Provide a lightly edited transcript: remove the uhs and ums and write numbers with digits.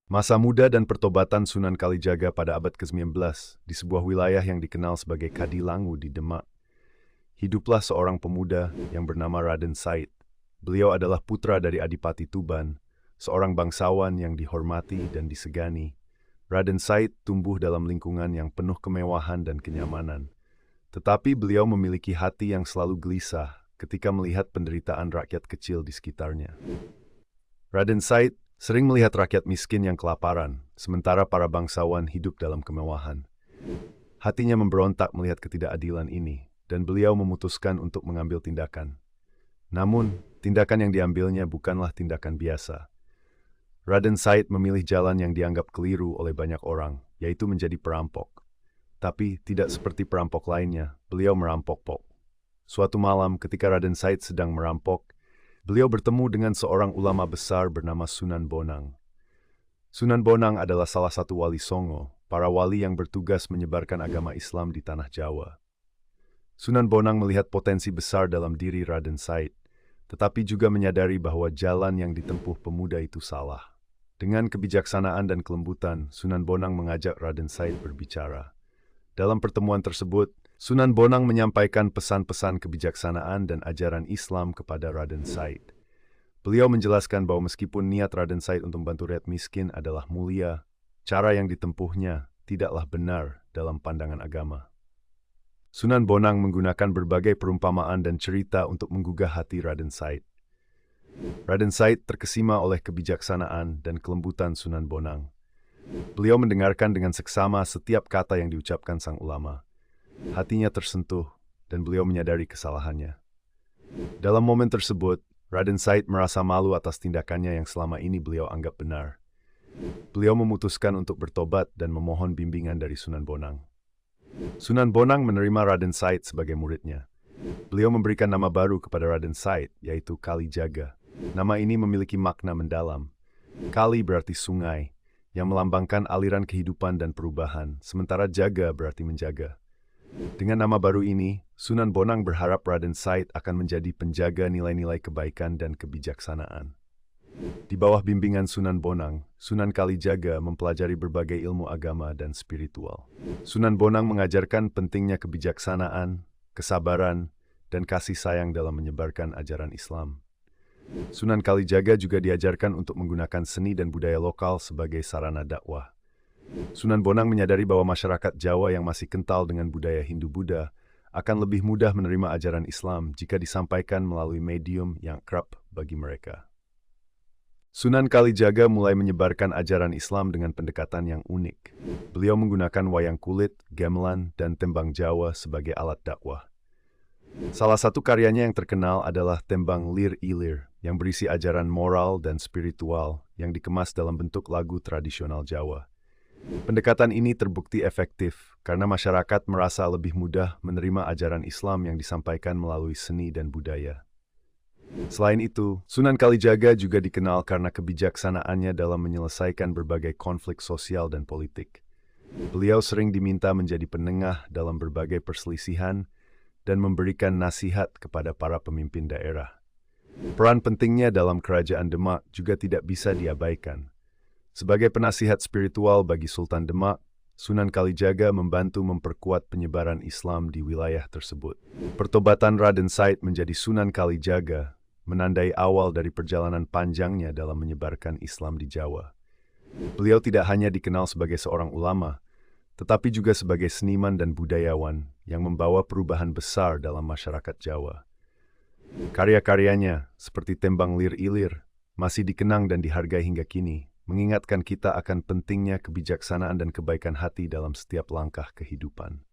Masa muda dan pertobatan Sunan Kalijaga pada abad ke-19 di sebuah wilayah yang dikenal sebagai Kadilangu di Demak. Hiduplah seorang pemuda yang bernama Raden Said. Beliau adalah putra dari Adipati Tuban, seorang bangsawan yang dihormati dan disegani. Raden Said tumbuh dalam lingkungan yang penuh kemewahan dan kenyamanan. Tetapi beliau memiliki hati yang selalu gelisah ketika melihat penderitaan rakyat kecil di sekitarnya. Raden Said sering melihat rakyat miskin yang kelaparan, sementara para bangsawan hidup dalam kemewahan. Hatinya memberontak melihat ketidakadilan ini, dan beliau memutuskan untuk mengambil tindakan. Namun, tindakan yang diambilnya bukanlah tindakan biasa. Raden Said memilih jalan yang dianggap keliru oleh banyak orang, yaitu menjadi perampok. Tapi tidak seperti perampok lainnya, beliau merampok. Suatu malam ketika Raden Said sedang merampok, beliau bertemu dengan seorang ulama besar bernama Sunan Bonang. Sunan Bonang adalah salah satu wali Songo, para wali yang bertugas menyebarkan agama Islam di tanah Jawa. Sunan Bonang melihat potensi besar dalam diri Raden Said, tetapi juga menyadari bahwa jalan yang ditempuh pemuda itu salah. Dengan kebijaksanaan dan kelembutan, Sunan Bonang mengajak Raden Said berbicara. Dalam pertemuan tersebut, Sunan Bonang menyampaikan pesan-pesan kebijaksanaan dan ajaran Islam kepada Raden Said. Beliau menjelaskan bahwa meskipun niat Raden Said untuk membantu rakyat miskin adalah mulia, cara yang ditempuhnya tidaklah benar dalam pandangan agama. Sunan Bonang menggunakan berbagai perumpamaan dan cerita untuk menggugah hati Raden Said. Raden Said terkesima oleh kebijaksanaan dan kelembutan Sunan Bonang. Beliau mendengarkan dengan seksama setiap kata yang diucapkan sang ulama. Hatinya tersentuh, dan beliau menyadari kesalahannya. Dalam momen tersebut, Raden Said merasa malu atas tindakannya yang selama ini beliau anggap benar. Beliau memutuskan untuk bertobat dan memohon bimbingan dari Sunan Bonang. Sunan Bonang menerima Raden Said sebagai muridnya. Beliau memberikan nama baru kepada Raden Said, yaitu Kalijaga. Nama ini memiliki makna mendalam. Kali berarti sungai, yang melambangkan aliran kehidupan dan perubahan, sementara jaga berarti menjaga. Dengan nama baru ini, Sunan Bonang berharap Raden Said akan menjadi penjaga nilai-nilai kebaikan dan kebijaksanaan. Di bawah bimbingan Sunan Bonang, Sunan Kalijaga mempelajari berbagai ilmu agama dan spiritual. Sunan Bonang mengajarkan pentingnya kebijaksanaan, kesabaran, dan kasih sayang dalam menyebarkan ajaran Islam. Sunan Kalijaga juga diajarkan untuk menggunakan seni dan budaya lokal sebagai sarana dakwah. Sunan Bonang menyadari bahwa masyarakat Jawa yang masih kental dengan budaya Hindu-Buddha akan lebih mudah menerima ajaran Islam jika disampaikan melalui medium yang kerap bagi mereka. Sunan Kalijaga mulai menyebarkan ajaran Islam dengan pendekatan yang unik. Beliau menggunakan wayang kulit, gamelan, dan tembang Jawa sebagai alat dakwah. Salah satu karyanya yang terkenal adalah Tembang Lir Ilir, yang berisi ajaran moral dan spiritual yang dikemas dalam bentuk lagu tradisional Jawa. Pendekatan ini terbukti efektif karena masyarakat merasa lebih mudah menerima ajaran Islam yang disampaikan melalui seni dan budaya. Selain itu, Sunan Kalijaga juga dikenal karena kebijaksanaannya dalam menyelesaikan berbagai konflik sosial dan politik. Beliau sering diminta menjadi penengah dalam berbagai perselisihan dan memberikan nasihat kepada para pemimpin daerah. Peran pentingnya dalam kerajaan Demak juga tidak bisa diabaikan. Sebagai penasihat spiritual bagi Sultan Demak, Sunan Kalijaga membantu memperkuat penyebaran Islam di wilayah tersebut. Pertobatan Raden Said menjadi Sunan Kalijaga menandai awal dari perjalanan panjangnya dalam menyebarkan Islam di Jawa. Beliau tidak hanya dikenal sebagai seorang ulama, tetapi juga sebagai seniman dan budayawan yang membawa perubahan besar dalam masyarakat Jawa. Karya-karyanya, seperti Tembang Lir Ilir, masih dikenang dan dihargai hingga kini, mengingatkan kita akan pentingnya kebijaksanaan dan kebaikan hati dalam setiap langkah kehidupan.